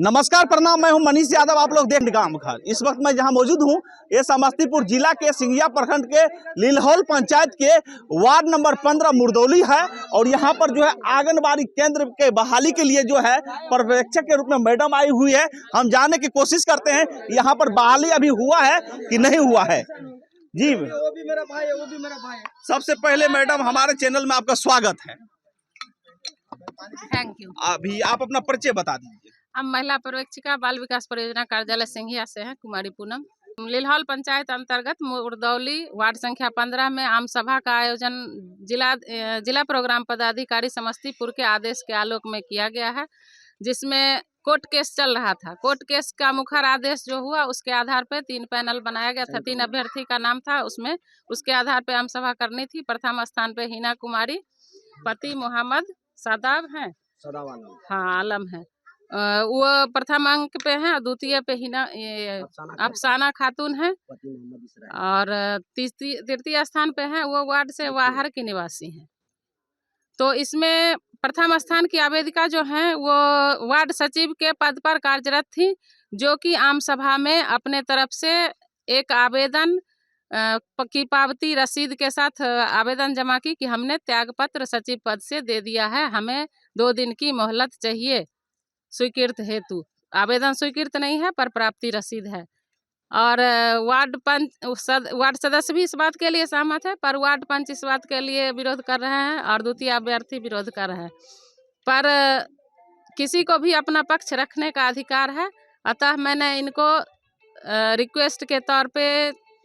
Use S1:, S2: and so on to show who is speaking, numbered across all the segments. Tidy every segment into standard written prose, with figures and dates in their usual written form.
S1: नमस्कार प्रणाम, मैं हूं मनीष यादव। आप लोग देख गांव घर। इस वक्त मैं जहां मौजूद हूं ये समस्तीपुर जिला के सिंघिया प्रखंड के लिलहौल पंचायत के वार्ड नंबर 15 मुरदौली है। और यहां पर जो है आंगनबाड़ी केंद्र के बहाली के लिए जो है पर्यवेक्षक के रूप में मैडम आई हुई है। हम जानने की कोशिश करते हैं यहाँ पर बहाली अभी हुआ है कि नहीं हुआ है। जी
S2: वो भी मेरा भाई है, वो भी मेरा भाई है।
S1: सबसे पहले मैडम हमारे चैनल में आपका स्वागत है।
S3: Thank you.
S1: अभी आप अपना परिचय बता दीजिए।
S3: हम महिला पर्यवेक्षिका बाल विकास परियोजना कार्यालय सिंघिया से हैं, कुमारी पूनम। लिलहौल पंचायत अंतर्गत मुरदौली वार्ड संख्या 15 में आम सभा का आयोजन जिला प्रोग्राम पदाधिकारी समस्तीपुर के आदेश के आलोक में किया गया है, जिसमें कोर्ट केस चल रहा था। कोर्ट केस का मुखर आदेश जो हुआ उसके आधार पर 3 पैनल बनाया गया था। 3 अभ्यर्थी का नाम था उसमें, उसके आधार पर आम सभा करनी थी। प्रथम स्थान पे हिना कुमारी, पति मोहम्मद सदाब हैं, हाँ आलम है, वो प्रथम अंक पे हैं। और द्वितीय पे हिना अफसाना खातून है। और तृतीय स्थान पे हैं वो वार्ड से बाहर की निवासी हैं। तो इसमें प्रथम स्थान की आवेदिका जो हैं वो वार्ड सचिव के पद पर कार्यरत थी, जो कि आम सभा में अपने तरफ से एक आवेदन की पावती रसीद के साथ आवेदन जमा की कि हमने त्यागपत्र सचिव पद से दे दिया है, हमें 2 दिन की मोहलत चाहिए स्वीकृत हेतु। आवेदन स्वीकृत नहीं है पर प्राप्ति रसीद है। और वार्ड सदस्य भी इस बात के लिए सहमत है, पर वार्ड पंच इस बात के लिए विरोध कर रहे हैं और द्वितीय अभ्यर्थी विरोध कर रहे हैं। पर किसी को भी अपना पक्ष रखने का अधिकार है। अतः मैंने इनको रिक्वेस्ट के तौर पे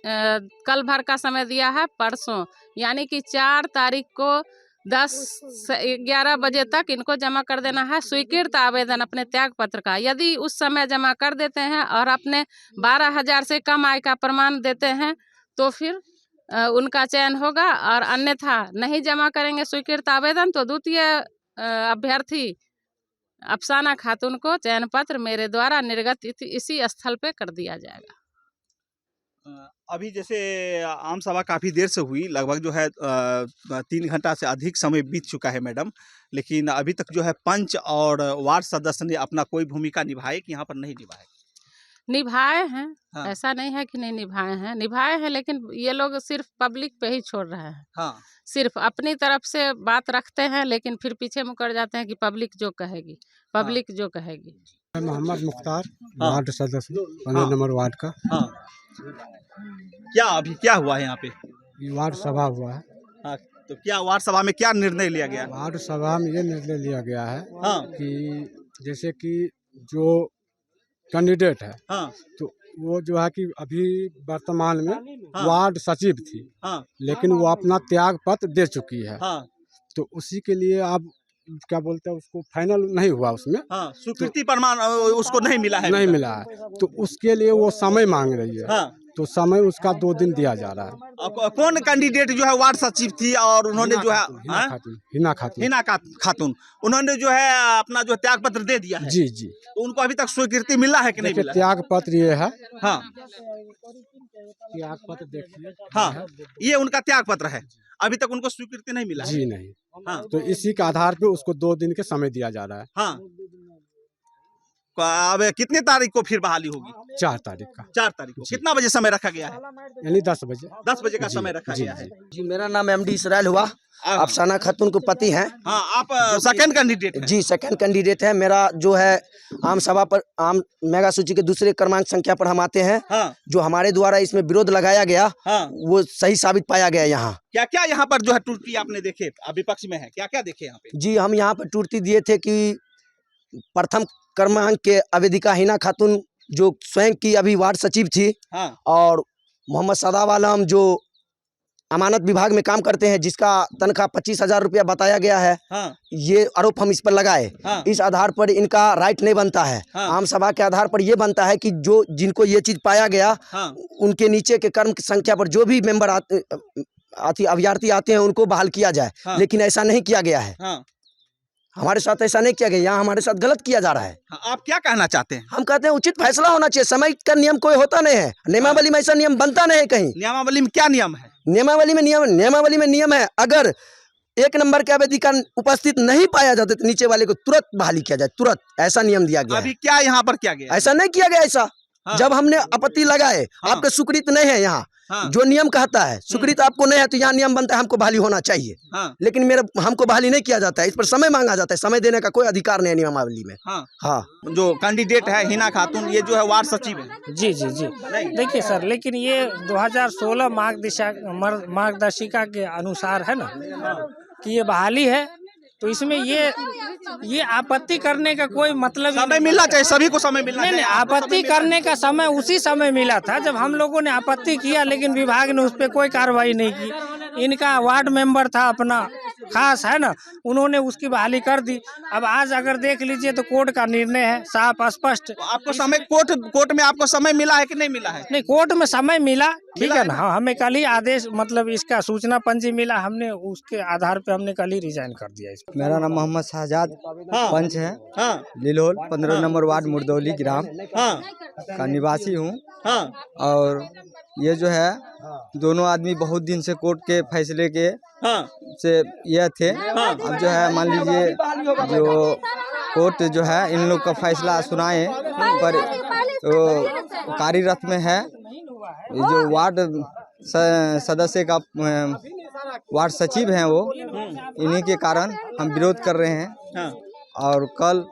S3: कल भर का समय दिया है, परसों यानी कि 4 तारीख को 10 से 11 बजे तक इनको जमा कर देना है स्वीकृत आवेदन अपने त्याग पत्र का। यदि उस समय जमा कर देते हैं और अपने 12,000 से कम आय का प्रमाण देते हैं तो फिर उनका चयन होगा, और अन्यथा नहीं जमा करेंगे स्वीकृत आवेदन तो द्वितीय अभ्यर्थी अफसाना खातून को चयन पत्र मेरे द्वारा निर्गत इसी स्थल पे कर दिया जाएगा।
S1: अभी जैसे आम सभा काफ़ी देर से हुई, लगभग जो है 3 घंटा से अधिक समय बीत चुका है मैडम, लेकिन अभी तक जो है पंच और वार्ड सदस्य ने अपना कोई भूमिका निभाई कि यहाँ पर नहीं निभाए?
S3: निभाए हैं।
S1: हाँ।
S3: ऐसा नहीं है कि नहीं निभाए हैं, लेकिन ये लोग सिर्फ पब्लिक पे ही छोड़ रहे हैं।
S1: हाँ।
S3: सिर्फ अपनी तरफ से बात रखते हैं, लेकिन फिर पीछे मुकर जाते हैं कि पब्लिक जो कहेगी, पब्लिक जो कहेगी।
S4: मोहम्मद मुख्तार,
S1: हाँ।
S4: वार्ड सदस्य 15 नंबर वार्ड का।
S1: हाँ। क्या हुआ है यहाँ पे?
S4: वार्ड सभा हुआ है।
S1: हाँ, तो क्या वार्ड सभा में क्या निर्णय लिया गया?
S4: वार्ड सभा में ये निर्णय लिया गया है
S1: हाँ।
S4: कि जैसे कि जो कैंडिडेट है,
S1: हाँ।
S4: तो वो जो है कि अभी वर्तमान में
S1: हाँ।
S4: वार्ड सचिव थी,
S1: हाँ।
S4: लेकिन वो अपना त्याग पत्र दे चुकी है।
S1: हाँ।
S4: तो उसी के लिए अब क्या बोलते हैं, उसको फाइनल नहीं हुआ उसमें।
S1: हाँ, स्वीकृति प्रमाण उसको नहीं मिला है।
S4: नहीं मिला है, तो उसके लिए वो समय मांग रही है।
S1: हाँ।
S4: तो समय उसका 2 दिन दिया जा रहा है।
S1: कौन कैंडिडेट जो है वार्ड सचिव थी और उन्होंने जो है
S4: हिना
S1: खातून उन्होंने जो है अपना जो त्याग पत्र दे दिया है?
S4: जी जी।
S1: तो उनको अभी तक स्वीकृति मिला है कि नहीं मिला?
S4: त्याग पत्र ये है।
S1: हाँ,
S4: त्याग पत्र देखिए।
S1: हाँ, ये उनका त्याग पत्र है। अभी तक उनको स्वीकृति नहीं मिला है?
S4: जी नहीं।
S1: हाँ।
S4: तो इसी के आधार पे उसको 2 दिन के समय दिया जा रहा है।
S1: हाँ। अब कितने तारीख को फिर बहाली होगी?
S4: 4 तारीख का।
S1: 4 तारीख को। कितना बजे समय रखा गया है?
S4: यानी 10 बजे।
S1: 10 बजे का समय रखा गया है।
S2: जी, मेरा नाम MD इसराइल हुआ, अफसाना खातून को पति हैं।
S1: हाँ, आप सेकंड कैंडिडेट हैं?
S2: जी, सेकंड कैंडिडेट है। मेरा जो है आम सभा पर आम मेगा सूची के दूसरे क्रमांक संख्या पर हम आते हैं।
S1: हाँ।
S2: जो हमारे द्वारा इसमें विरोध लगाया गया,
S1: हाँ।
S2: वो सही साबित पाया गया। यहाँ
S1: क्या क्या यहाँ पर जो है त्रुटि आपने देखे? विपक्ष में है, क्या क्या देखे यहाँ पे?
S2: जी, हम यहाँ पर त्रुटि दिए थे कि प्रथम क्रमांक के आवेदिका हिना खातून जो स्वयं की अभी वार्ड सचिव थी,
S1: हाँ।
S2: और मोहम्मद सदाब आलम जो अमानत विभाग में काम करते हैं, जिसका तनख्वाह 25,000 रुपया बताया गया है।
S1: हाँ।
S2: ये आरोप हम इस पर लगाए।
S1: हाँ।
S2: इस आधार पर इनका राइट नहीं बनता है।
S1: हाँ।
S2: आम सभा के आधार पर ये बनता है कि जो जिनको ये चीज पाया गया,
S1: हाँ।
S2: उनके नीचे के कर्म की संख्या पर जो भी मेंबर अभ्यर्थी आते हैं उनको बहाल किया जाए।
S1: हाँ।
S2: लेकिन ऐसा नहीं किया गया है।
S1: हाँ।
S2: हमारे साथ ऐसा नहीं किया गया, यहाँ हमारे साथ गलत किया जा रहा है।
S1: हाँ, आप क्या कहना चाहते हैं?
S2: हम कहते हैं उचित फैसला होना चाहिए। समय का नियम कोई होता नहीं है, नियमावली में ऐसा नियम बनता नहीं है कहीं।
S1: नियमावली में क्या नियम है?
S2: नियमावली में नियम है, अगर 1 नंबर के आवेदिका उपस्थित नहीं पाया जाता तो नीचे वाले को तुरंत बहाली किया जाए, तुरंत। ऐसा नियम दिया गया है।
S1: अभी क्या यहाँ पर किया गया?
S2: ऐसा नहीं किया गया ऐसा।
S1: हाँ।
S2: जब हमने आपत्ति लगाए,
S1: हाँ।
S2: आपके स्वीकृत नहीं है यहाँ,
S1: हाँ।
S2: जो नियम कहता है स्वीकृत आपको नहीं है तो यहाँ नियम बनता है हमको बहाली होना चाहिए।
S1: हाँ।
S2: लेकिन हमको बहाली नहीं किया जाता है, इस पर समय मांगा जाता है। समय देने का कोई अधिकार नहीं है नियमावली में।
S1: हाँ।
S2: हाँ,
S1: जो कैंडिडेट है हिना खातून, ये जो है वार्ड सचिव है।
S5: जी जी जी। देखिए सर, लेकिन ये 2016 मार्गदर्शिका के अनुसार है ना कि ये बहाली है, तो इसमें ये आपत्ति करने का कोई मतलब ही
S1: समय मिलना चाहिए, सभी को समय मिलना
S5: नहीं।
S1: चाहिए।
S5: आपत्ति करने का समय उसी समय मिला था जब हम लोगों ने आपत्ति किया, लेकिन विभाग ने उस पर कोई कार्रवाई नहीं की। इनका वार्ड मेंबर था अपना खास, है ना, उन्होंने उसकी बहाली कर दी। अब आज अगर देख लीजिए तो कोर्ट का निर्णय है साफ स्पष्ट।
S1: आपको समय कोर्ट में आपको समय मिला है कि नहीं मिला है?
S5: नहीं, कोर्ट में समय मिला, ठीक है ना। हाँ, हमें कल ही आदेश, मतलब इसका सूचना पंजी मिला, हमने उसके आधार पे हमने कल ही रिजाइन कर दिया इसको।
S6: मेरा नाम मोहम्मद शाहजाद
S1: हाँ।
S6: पंच है।
S1: हाँ।
S6: लिलोल 15 नंबर वार्ड मुर्दौली ग्राम
S1: हाँ।
S6: का निवासी हूँ।
S1: हाँ।
S6: और ये जो है दोनों आदमी बहुत दिन से कोर्ट के फैसले के
S1: हाँ।
S6: से ये थे। अब जो है मान लीजिए जो कोर्ट जो है इन लोग का फैसला सुनाए पर तो कार्यरत में है। ये जो वार्ड सदस्य का वार्ड सचिव हैं वो, इन्हीं के कारण हम विरोध कर रहे हैं।
S1: हाँ।
S6: और कल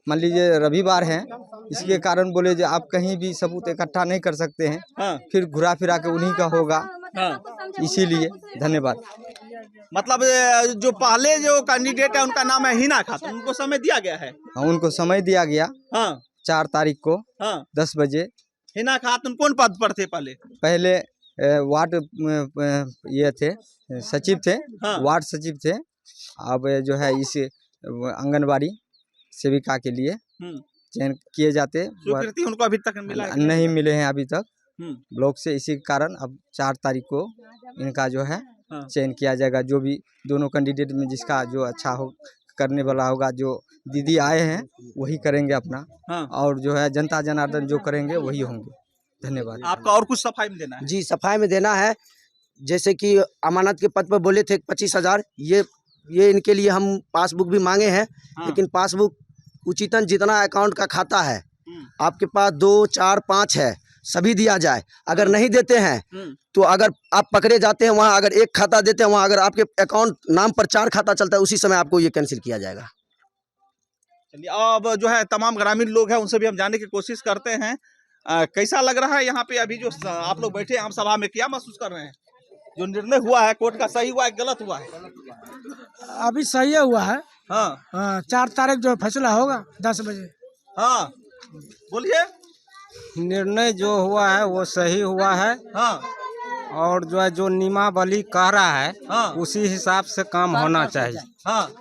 S6: मान लीजिए रविवार है, इसके कारण बोले जो आप कहीं भी सबूत इकट्ठा नहीं कर सकते हैं।
S1: हाँ।
S6: फिर घुरा फिरा के उन्हीं का होगा।
S1: हाँ।
S6: इसीलिए धन्यवाद।
S1: मतलब जो पहले जो कैंडिडेट है उनका नाम है हिना खातून, उनको समय दिया गया है।
S6: उनको समय दिया गया।
S1: हाँ।
S6: 4 तारीख को।
S1: हाँ।
S6: 10 बजे।
S1: हिना खातून कौन पद पर थे
S6: पहले वार्ड ये थे, सचिव थे।
S1: हाँ।
S6: वार्ड सचिव थे। अब जो है इस आंगनबाड़ी सेविका के लिए चयन किए जाते।
S1: स्वीकृति उनको अभी तक मिला है?
S6: नहीं मिले हैं अभी तक ब्लॉक से। इसी के कारण अब 4 तारीख को इनका जो है चयन किया जाएगा। जो भी दोनों कैंडिडेट में जिसका जो अच्छा हो करने वाला होगा, जो दीदी आए हैं वही करेंगे अपना। और जो है जनता जनार्दन जो करेंगे वही होंगे। धन्यवाद।
S1: आपका और कुछ सफाई में देना है?
S2: जी, सफाई में देना है। जैसे कि अमानत के पद पर बोले थे 25,000, ये इनके लिए हम पासबुक भी मांगे हैं। लेकिन पासबुक उचितन जितना अकाउंट का खाता है आपके पास 2, 4, 5 है, सभी दिया जाए। अगर नहीं देते हैं तो अगर आप पकड़े जाते हैं वहाँ, अगर एक खाता देते हैं वहाँ, अगर आपके अकाउंट नाम पर 4 खाता चलता है उसी समय आपको ये कैंसिल किया जाएगा।
S1: चलिए, अब जो है तमाम ग्रामीण लोग हैं उनसे भी हम जानने की कोशिश करते हैं। कैसा लग रहा है यहाँ पे अभी जो आप लोग बैठे आम सभा में, क्या महसूस कर रहे हैं? जो निर्णय हुआ है कोर्ट का, सही हुआ है गलत हुआ है?
S7: अभी सही हुआ है।
S1: हाँ।
S7: 4 तारीख जो फैसला होगा 10 बजे।
S1: हाँ, बोलिए।
S8: निर्णय जो हुआ है वो सही हुआ है।
S1: हाँ।
S8: और जो है जो नियमावली कह रहा है उसी हिसाब से काम होना चाहिए।
S1: हाँ।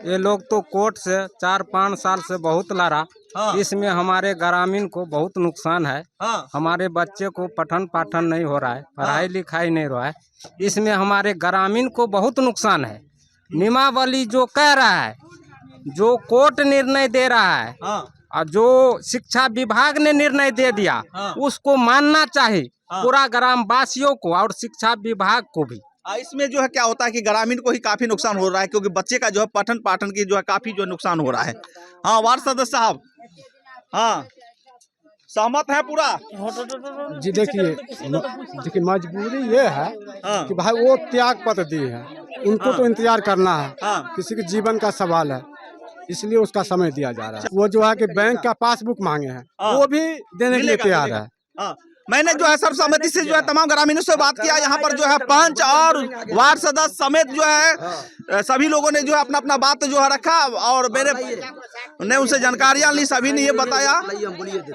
S8: ये लोग तो कोर्ट से 4-5 साल से बहुत लड़ा। इसमें हमारे ग्रामीण को बहुत नुकसान है। हमारे बच्चे को पठन पाठन नहीं हो रहा है, पढ़ाई लिखाई नहीं हो रहा है। इसमें हमारे ग्रामीण को बहुत नुकसान है। नियमावली जो कह रहा है, जो कोर्ट निर्णय दे रहा है और जो शिक्षा विभाग ने निर्णय दे दिया उसको मानना चाहिए पूरा ग्राम वासियों को और शिक्षा विभाग को भी।
S1: इसमें जो है क्या होता है कि ग्रामीण को ही काफी नुकसान हो रहा है, क्योंकि बच्चे का जो है पठन पाठन की जो है काफी जो नुकसान हो रहा है। हाँ, वार्ड सदस्य साहब, हाँ, सहमत है पूरा?
S4: जी देखिए मजबूरी ये है कि भाई वो त्याग पत्र दी है, उनको तो इंतजार करना है। किसी के जीवन का सवाल है, इसलिए उसका समय दिया जा रहा है। वो जो है कि बैंक का पासबुक मांगे हैं, वो भी देने के लिए तैयार है।
S1: मैंने जो है सर्वसम्मति से जो है तमाम ग्रामीणों से बात किया। यहाँ पर जो है पंच और वार्ड सदस्य समेत जो है सभी लोगों ने जो है अपना अपना बात जो है रखा और मैंने उनसे जानकारियां ली। सभी ने ये बताया।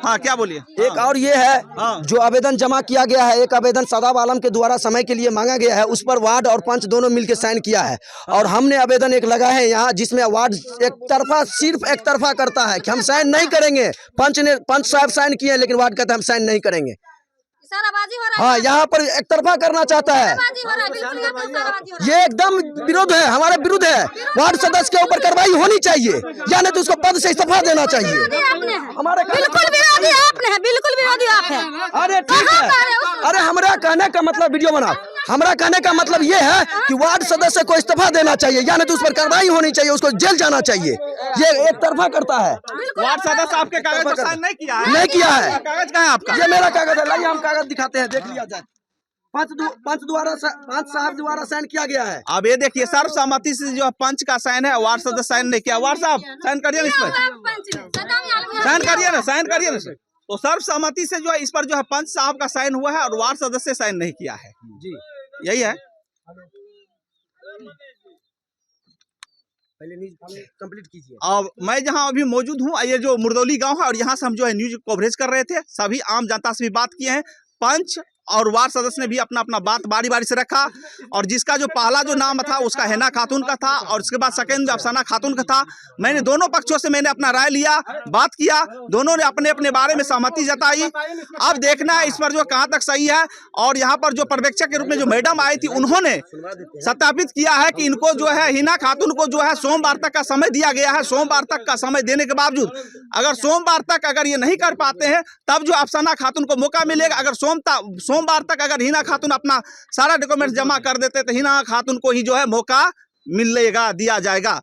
S1: हाँ, क्या बोलिए?
S2: एक और ये है जो आवेदन जमा किया गया है, एक आवेदन सदाब आलम के द्वारा समय के लिए मांगा गया है, उस पर वार्ड और पंच दोनों मिलकर साइन किया है। और हमने आवेदन एक लगा है यहाँ जिसमें वार्ड सिर्फ एक तरफा करता है कि हम साइन नहीं करेंगे। पंच साहब साइन किए लेकिन वार्ड कहता है हम साइन नहीं करेंगे। हाँ, यहाँ पर एक तरफा करना चाहता है। ये एकदम विरोध है, हमारा विरुद्ध है। वार्ड सदस्य के ऊपर कार्रवाई होनी चाहिए या नहीं तो उसको पद से इस्तीफा देना चाहिए। हमारे
S9: बिल्कुल विरोधी आपने हैं, बिल्कुल विरोधी आप है।
S2: अरे ठीक है, अरे हमारा कहने का मतलब वीडियो बनाओ, हमारा कहने का मतलब ये है कि वार्ड सदस्य को इस्तीफा देना चाहिए, या नहीं तो उस पर कार्रवाई होनी चाहिए, उसको जेल जाना चाहिए। ये एक तरफा करता है।
S1: वार्ड सदस्य आपके कागज पर साइन नहीं किया है?
S2: नहीं किया है।
S1: कागज कहाँ है आपका?
S2: ये मेरा कागज है, लाइए हम कागज दिखाते हैं, देख लिया जाए। पंच साहब द्वारा साइन किया गया है।
S1: अब ये देखिए, सर्वसम्मति से जो पंच का साइन है, वार्ड सदस्य साइन नहीं किया। वार्ड साहब साइन करिए ना इस पर, साइन करिए ना, साइन करिए ना। तो सर्वसम्मति से जो है इस पर जो है पंच साहब का साइन हुआ है और वार्ड सदस्य साइन नहीं किया है जी, यही है।
S2: कंप्लीट कीजिए।
S1: अब मैं जहां अभी मौजूद हूं, ये जो मुरदौली गांव है और यहां से हम जो है न्यूज कवरेज कर रहे थे। सभी आम जनता से भी बात किए हैं। पंच और वार्ड सदस्य ने भी अपना अपना बात बारी बारी से रखा, और जिसका जो पहला जो नाम था उसका हिना खातून का था, और उसके बाद सेकंड अफसाना खातून का था। मैंने दोनों पक्षों से मैंने अपना राय लिया, बात किया, दोनों ने अपने अपने बारे में सहमति जताई। अब देखना है इस पर जो कहाँ तक सही है। और यहाँ पर जो पर्यवेक्षक के रूप में जो मैडम आई थी, उन्होंने सत्यापित किया है कि इनको जो है हिना खातून को जो है सोमवार तक का समय दिया गया है। सोमवार तक का समय देने के बावजूद अगर सोमवार तक अगर ये नहीं कर पाते हैं, तब जो अफसाना खातून को मौका मिलेगा। अगर सोमवार तक अगर हिना खातून अपना सारा डॉक्यूमेंट जमा कर देते तो हिना खातून को ही जो है मौका मिलेगा, दिया जाएगा।